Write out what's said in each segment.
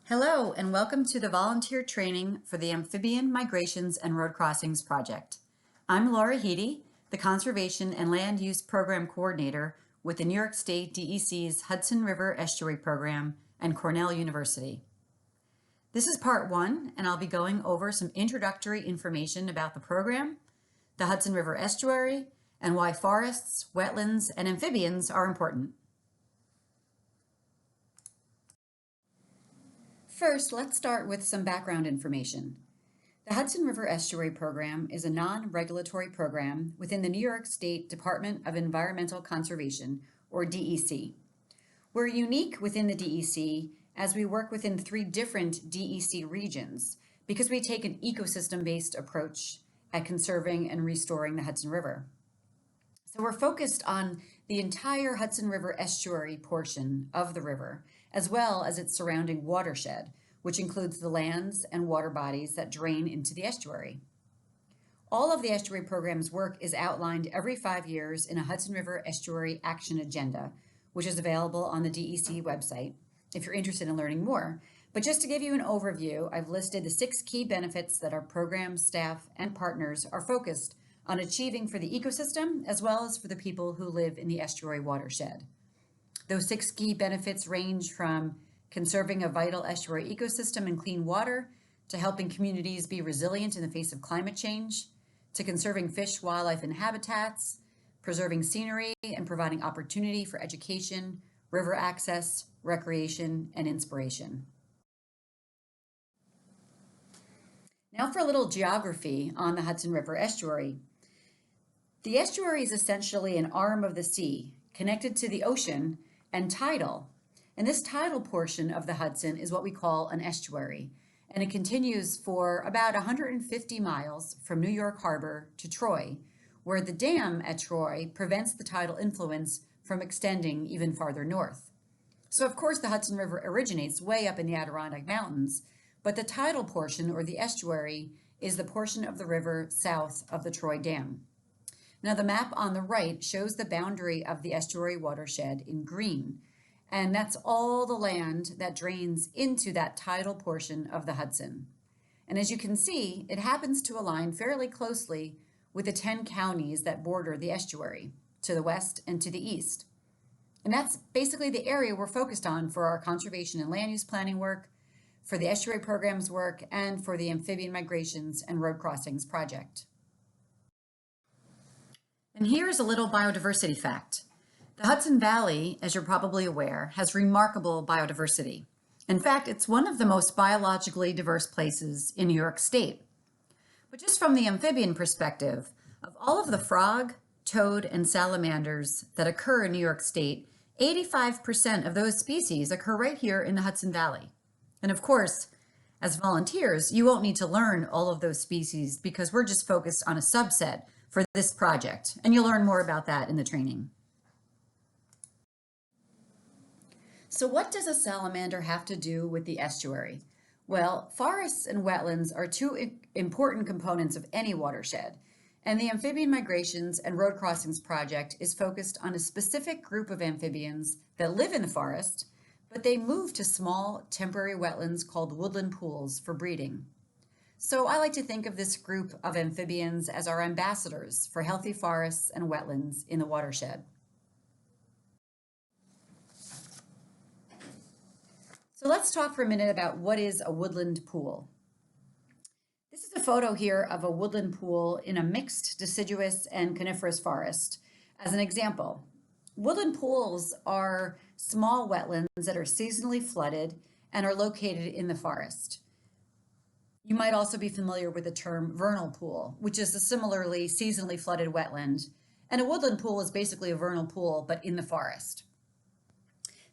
Hello, and welcome to the volunteer training for the Amphibian Migrations and Road Crossings Project. I'm Laura Heedy, the Conservation and Land Use Program Coordinator with the New York State DEC's Hudson River Estuary Program and Cornell University. This is part one, and I'll be going over some introductory information about the program, the Hudson River Estuary, and why forests, wetlands, and amphibians are important. First, let's start with some background information. The Hudson River Estuary Program is a non-regulatory program within the New York State Department of Environmental Conservation, or DEC. We're unique within the DEC as we work within 3 different DEC regions because we take an ecosystem-based approach at conserving and restoring the Hudson River. So we're focused on the entire Hudson River Estuary portion of the river, as well as its surrounding watershed, which includes the lands and water bodies that drain into the estuary. All of the estuary program's work is outlined every 5 years in a Hudson River Estuary Action Agenda, which is available on the DEC website if you're interested in learning more. But just to give you an overview, I've listed the 6 key benefits that our program staff and partners are focused on achieving for the ecosystem as well as for the people who live in the estuary watershed. Those 6 key benefits range from conserving a vital estuary ecosystem and clean water, to helping communities be resilient in the face of climate change, to conserving fish, wildlife, and habitats, preserving scenery, and providing opportunity for education, river access, recreation, and inspiration. Now for a little geography on the Hudson River Estuary. The estuary is essentially an arm of the sea connected to the ocean and tidal. And this tidal portion of the Hudson is what we call an estuary. And it continues for about 150 miles from New York Harbor to Troy, where the dam at Troy prevents the tidal influence from extending even farther north. So of course the Hudson River originates way up in the Adirondack Mountains, but the tidal portion, or the estuary, is the portion of the river south of the Troy Dam. Now the map on the right shows the boundary of the estuary watershed in green, and that's all the land that drains into that tidal portion of the Hudson. And as you can see, it happens to align fairly closely with the 10 counties that border the estuary, to the west and to the east. And that's basically the area we're focused on for our conservation and land use planning work, for the estuary programs work, and for the Amphibian Migrations and Road Crossings Project. And here's a little biodiversity fact. The Hudson Valley, as you're probably aware, has remarkable biodiversity. In fact, it's one of the most biologically diverse places in New York State. But just from the amphibian perspective, of all of the frog, toad, and salamanders that occur in New York State, 85% of those species occur right here in the Hudson Valley. And of course, as volunteers, you won't need to learn all of those species because we're just focused on a subset for this project, and you'll learn more about that in the training. So what does a salamander have to do with the estuary? Well, forests and wetlands are 2 important components of any watershed, and the Amphibian Migrations and Road Crossings Project is focused on a specific group of amphibians that live in the forest, but they move to small temporary wetlands called woodland pools for breeding. So I like to think of this group of amphibians as our ambassadors for healthy forests and wetlands in the watershed. So let's talk for a minute about what is a woodland pool. This is a photo here of a woodland pool in a mixed deciduous and coniferous forest. As an example, woodland pools are small wetlands that are seasonally flooded and are located in the forest. You might also be familiar with the term vernal pool, which is a similarly seasonally flooded wetland. And a woodland pool is basically a vernal pool, but in the forest.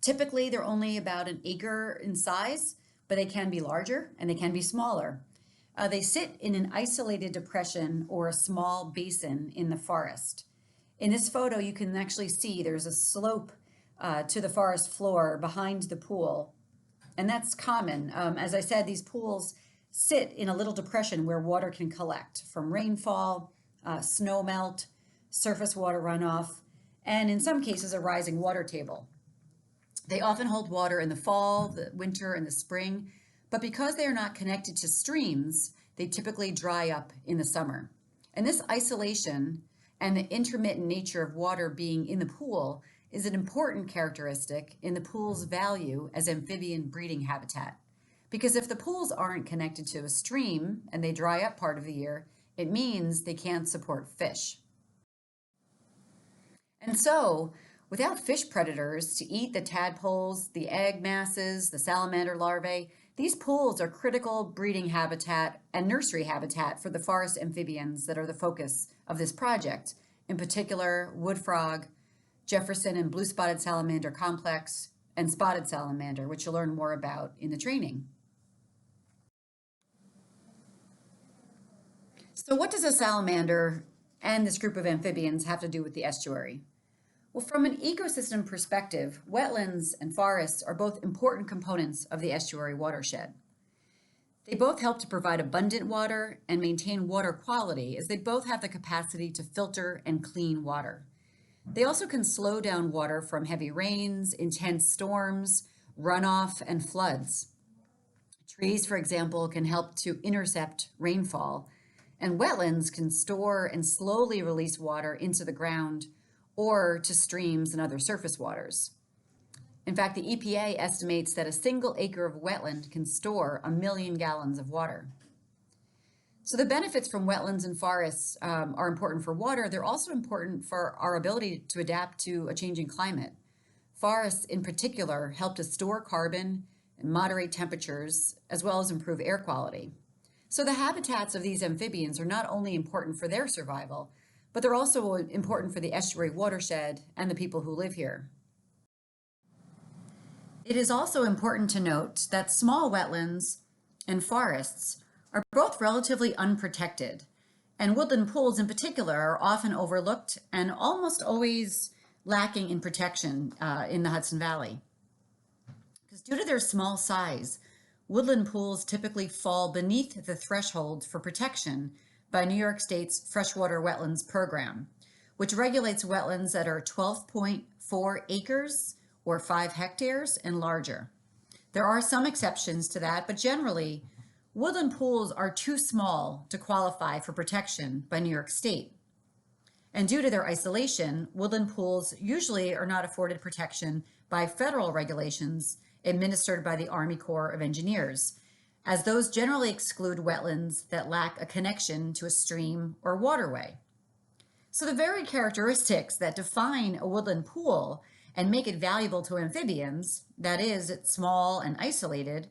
Typically, they're only about an acre in size, but they can be larger and they can be smaller. They sit in an isolated depression or a small basin in the forest. In this photo, you can actually see there's a slope to the forest floor behind the pool. And that's common. As I said, these pools sit in a little depression where water can collect from rainfall, snow melt, surface water runoff, and in some cases a rising water table. They often hold water in the fall, the winter, and the spring, but because they are not connected to streams, they typically dry up in the summer. And this isolation and the intermittent nature of water being in the pool is an important characteristic in the pool's value as amphibian breeding habitat. Because if the pools aren't connected to a stream and they dry up part of the year, it means they can't support fish. And so, without fish predators to eat the tadpoles, the egg masses, the salamander larvae, these pools are critical breeding habitat and nursery habitat for the forest amphibians that are the focus of this project, in particular wood frog, Jefferson and blue-spotted salamander complex, and spotted salamander, which you'll learn more about in the training. So what does a salamander and this group of amphibians have to do with the estuary? Well, from an ecosystem perspective, wetlands and forests are both important components of the estuary watershed. They both help to provide abundant water and maintain water quality, as they both have the capacity to filter and clean water. They also can slow down water from heavy rains, intense storms, runoff, and floods. Trees, for example, can help to intercept rainfall, and wetlands can store and slowly release water into the ground or to streams and other surface waters. In fact, the EPA estimates that a single acre of wetland can store 1 million gallons of water. So the benefits from wetlands and forests are important for water. They're also important for our ability to adapt to a changing climate. Forests in particular help to store carbon and moderate temperatures, as well as improve air quality. So the habitats of these amphibians are not only important for their survival, but they're also important for the estuary watershed and the people who live here. It is also important to note that small wetlands and forests are both relatively unprotected, and woodland pools in particular are often overlooked and almost always lacking in protection in the Hudson Valley. Because due to their small size, woodland pools typically fall beneath the threshold for protection by New York State's Freshwater Wetlands Program, which regulates wetlands that are 12.4 acres or 5 hectares and larger. There are some exceptions to that, but generally, woodland pools are too small to qualify for protection by New York State. And due to their isolation, woodland pools usually are not afforded protection by federal regulations administered by the Army Corps of Engineers, as those generally exclude wetlands that lack a connection to a stream or waterway. So the very characteristics that define a woodland pool and make it valuable to amphibians, that is, it's small and isolated,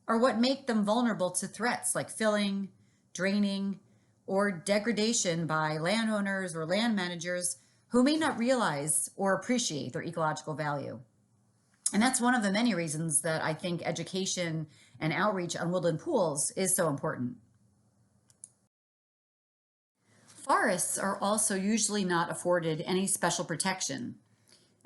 are what make them vulnerable to threats like filling, draining, or degradation by landowners or land managers who may not realize or appreciate their ecological value. And that's one of the many reasons that I think education and outreach on woodland pools is so important. Forests are also usually not afforded any special protection.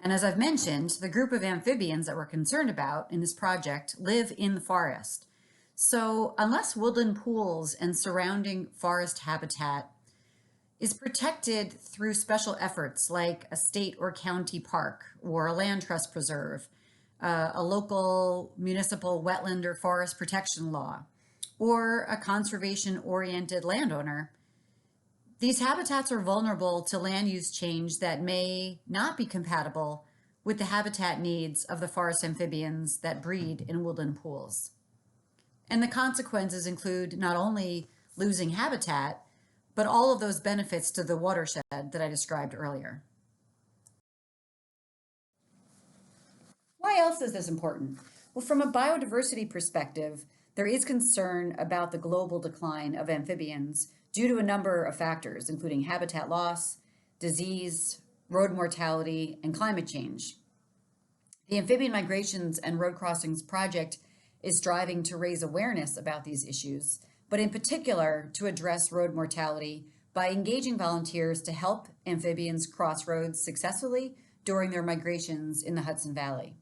And as I've mentioned, the group of amphibians that we're concerned about in this project live in the forest. So unless woodland pools and surrounding forest habitat is protected through special efforts like a state or county park or a land trust preserve, a local municipal wetland or forest protection law, or a conservation-oriented landowner, these habitats are vulnerable to land use change that may not be compatible with the habitat needs of the forest amphibians that breed in woodland pools. And the consequences include not only losing habitat, but all of those benefits to the watershed that I described earlier. Why else is this important? Well, from a biodiversity perspective, there is concern about the global decline of amphibians due to a number of factors, including habitat loss, disease, road mortality, and climate change. The Amphibian Migrations and Road Crossings Project is striving to raise awareness about these issues, but in particular to address road mortality by engaging volunteers to help amphibians cross roads successfully during their migrations in the Hudson Valley.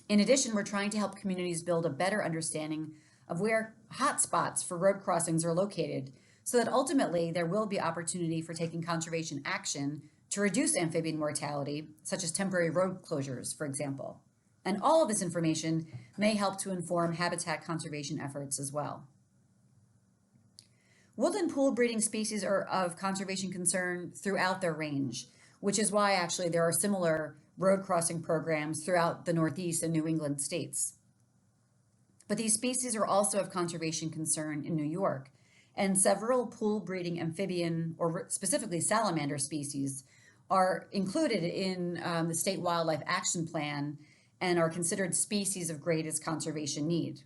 In addition, we're trying to help communities build a better understanding of where hotspots for road crossings are located, so that ultimately there will be opportunity for taking conservation action to reduce amphibian mortality, such as temporary road closures, for example. And all of this information may help to inform habitat conservation efforts as well. Woodland pool breeding species are of conservation concern throughout their range, which is why actually there are similar road crossing programs throughout the Northeast and New England states. But these species are also of conservation concern in New York, and several pool breeding amphibian, or specifically salamander species, are included in the State Wildlife Action Plan and are considered species of greatest conservation need.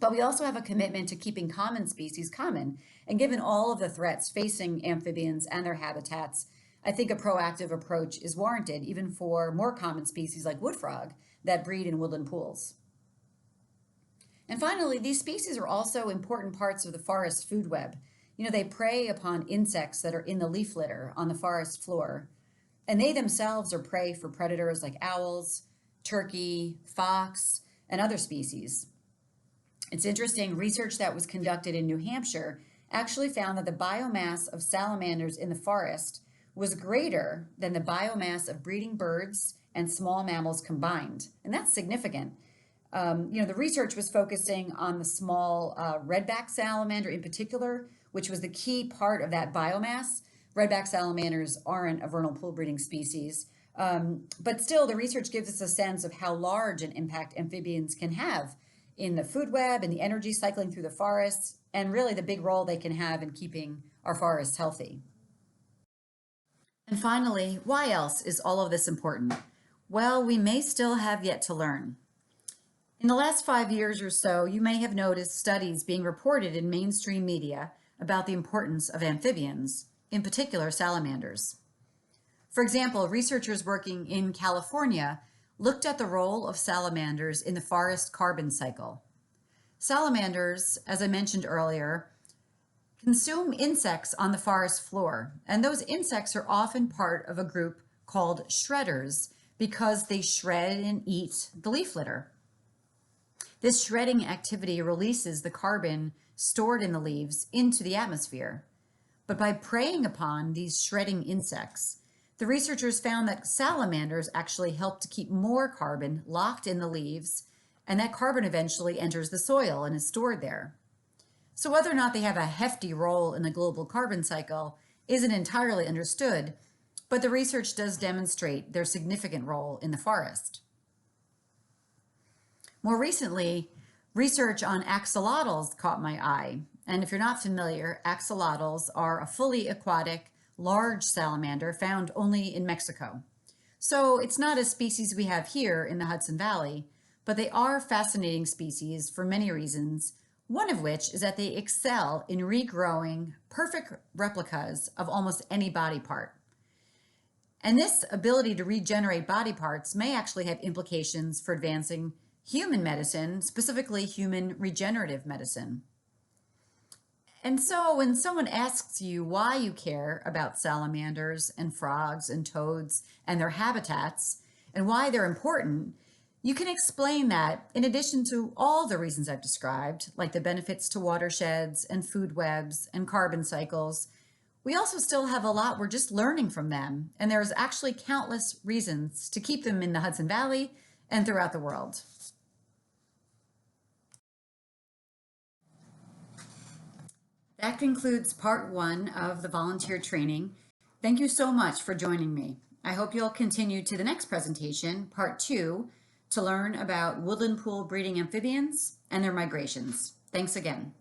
But we also have a commitment to keeping common species common, and given all of the threats facing amphibians and their habitats, I think a proactive approach is warranted even for more common species like wood frog that breed in woodland pools. And finally, these species are also important parts of the forest food web. You know, they prey upon insects that are in the leaf litter on the forest floor, and they themselves are prey for predators like owls, turkey, fox, and other species. It's interesting, research that was conducted in New Hampshire actually found that the biomass of salamanders in the forest was greater than the biomass of breeding birds and small mammals combined. And that's significant. The research was focusing on the small redback salamander in particular, which was the key part of that biomass. Redback salamanders aren't a vernal pool breeding species, but still the research gives us a sense of how large an impact amphibians can have in the food web and the energy cycling through the forests, and really the big role they can have in keeping our forests healthy. And finally, why else is all of this important? Well, we may still have yet to learn. In the last 5 years or so, you may have noticed studies being reported in mainstream media about the importance of amphibians, in particular salamanders. For example, researchers working in California looked at the role of salamanders in the forest carbon cycle. Salamanders, as I mentioned earlier, consume insects on the forest floor, and those insects are often part of a group called shredders because they shred and eat the leaf litter. This shredding activity releases the carbon stored in the leaves into the atmosphere. But by preying upon these shredding insects, the researchers found that salamanders actually help to keep more carbon locked in the leaves, and that carbon eventually enters the soil and is stored there. So whether or not they have a hefty role in the global carbon cycle isn't entirely understood, but the research does demonstrate their significant role in the forest. More recently, research on axolotls caught my eye. And if you're not familiar, axolotls are a fully aquatic, large salamander found only in Mexico. So it's not a species we have here in the Hudson Valley, but they are fascinating species for many reasons, one of which is that they excel in regrowing perfect replicas of almost any body part. And this ability to regenerate body parts may actually have implications for advancing human medicine, specifically human regenerative medicine. And so when someone asks you why you care about salamanders and frogs and toads and their habitats and why they're important, you can explain that in addition to all the reasons I've described, like the benefits to watersheds and food webs and carbon cycles, we also still have a lot we're just learning from them. And there's actually countless reasons to keep them in the Hudson Valley and throughout the world. That concludes part 1 of the volunteer training. Thank you so much for joining me. I hope you'll continue to the next presentation, part 2, to learn about woodland pool breeding amphibians and their migrations. Thanks again.